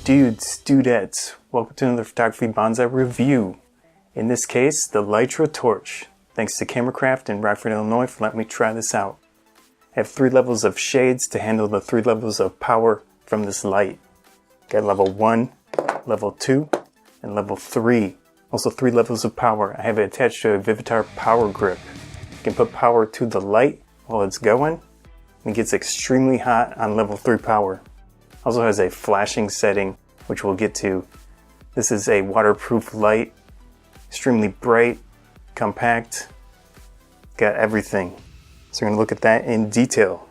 Dudes, dudettes, welcome to another photography bonsai review. In this case, the Litra Torch. Thanks to Cameracraft in Rockford, Illinois for letting me try this out. I have 3 levels of shades to handle the 3 levels of power from this light. Got level 1, level 2, and level 3. Also 3 levels of power. I have it attached to a Vivitar power grip. You can put power to the light while it's going. It gets extremely hot on level 3 power. Also has a flashing setting, which we'll get to. This is a waterproof light, extremely bright, compact, got everything. So we're going to look at that in detail.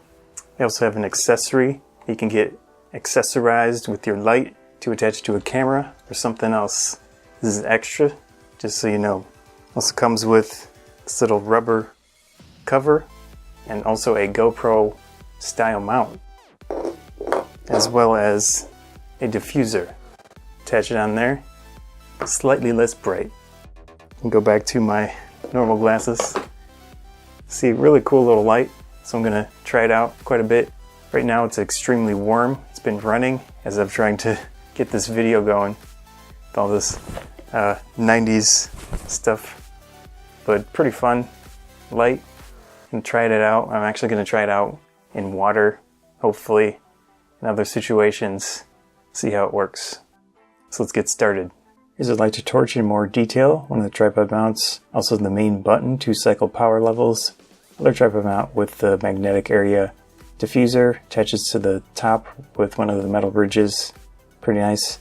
We also have an accessory. You can get accessorized with your light to attach to a camera or something else. This is extra, just so you know. Also comes with this little rubber cover and also a GoPro style mount, as well as a diffuser. Attach it on there, slightly less bright. And go back to my normal glasses. See, really cool little light, so I'm gonna try it out quite a bit. Right now it's extremely warm. It's been running as I'm trying to get this video going with all this 90s stuff, but pretty fun light. And tried it out. I'm actually gonna try it out in water, hopefully in other situations, see how it works. So let's get started. Here's a LitraTorch in more detail, one of the tripod mounts, also the main button, 2 cycle power levels, other tripod mount with the magnetic area diffuser, attaches to the top with one of the metal bridges, pretty nice.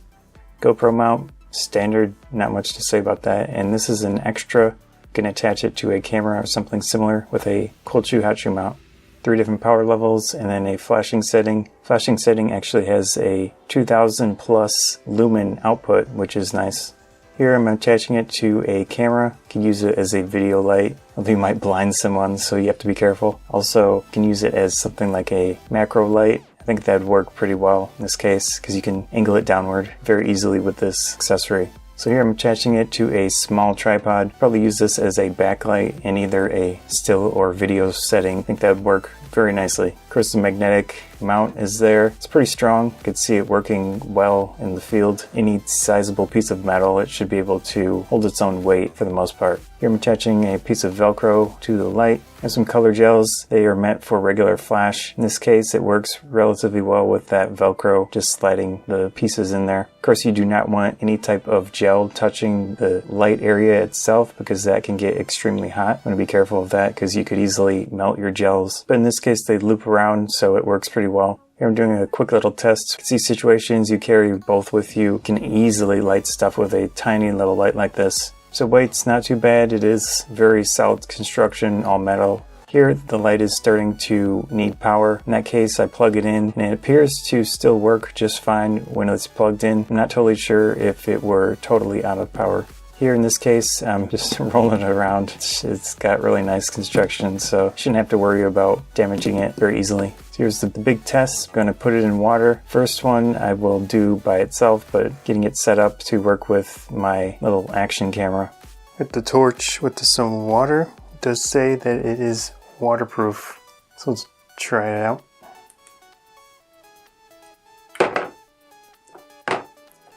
GoPro mount, standard, not much to say about that, and this is an extra, you can attach it to a camera or something similar with a cold shoe hot shoe mount. 3 different power levels and then a flashing setting. Flashing setting actually has a 2000 plus lumen output, which is nice. Here I'm attaching it to a camera. You can use it as a video light. You might blind someone, so you have to be careful. Also, you can use it as something like a macro light. I think that would work pretty well in this case because you can angle it downward very easily with this accessory. So here I'm attaching it to a small tripod. Probably use this as a backlight in either a still or video setting. I think that would work very nicely. Of course, the magnetic mount is there. It's pretty strong. You can see it working well in the field. Any sizable piece of metal, it should be able to hold its own weight for the most part. Here I'm attaching a piece of Velcro to the light. I have some color gels. They are meant for regular flash. In this case, it works relatively well with that Velcro, just sliding the pieces in there. Of course, you do not want any type of gel touching the light area itself because that can get extremely hot. I'm going to be careful of that because you could easily melt your gels. But in this case, they loop around, so it works pretty well. Here I'm doing a quick little test. You can see situations you carry both with you. You can easily light stuff with a tiny little light like this. So weight's not too bad. It is very solid construction, all metal. Here the light is starting to need power. In that case I plug it in and it appears to still work just fine when it's plugged in. I'm not totally sure if it were totally out of power. Here in this case I'm just rolling it around. It's got really nice construction, so you shouldn't have to worry about damaging it very easily. So here's the big test. I'm going to put it in water. First one I will do by itself, but getting it set up to work with my little action camera. With the torch with some water, it does say that it is waterproof. So let's try it out.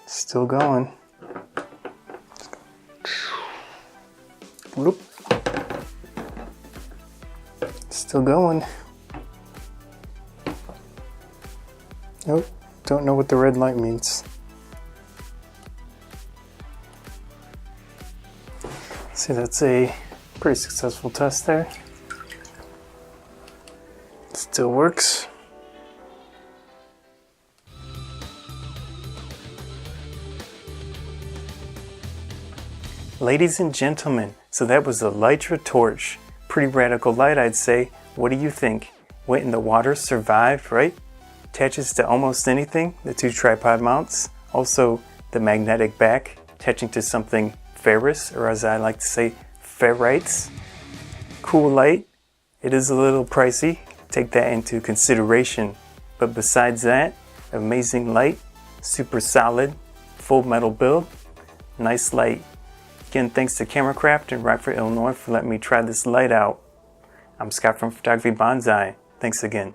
Still going. Whoop. Still going. Nope, don't know what the red light means. See, that's a pretty successful test there. Still works. Ladies and gentlemen, so that was the Litra Torch. Pretty radical light, I'd say. What do you think? Went in the water, survived, right? Attaches to almost anything, the 2 tripod mounts. Also the magnetic back, attaching to something ferrous, or as I like to say, ferrites. Cool light. It is a little pricey. Take that into consideration. But besides that, amazing light, super solid, full metal build, nice light. Again, thanks to Cameracraft in Rockford, Illinois for letting me try this light out. I'm Scott from Photography Bonsai. Thanks again.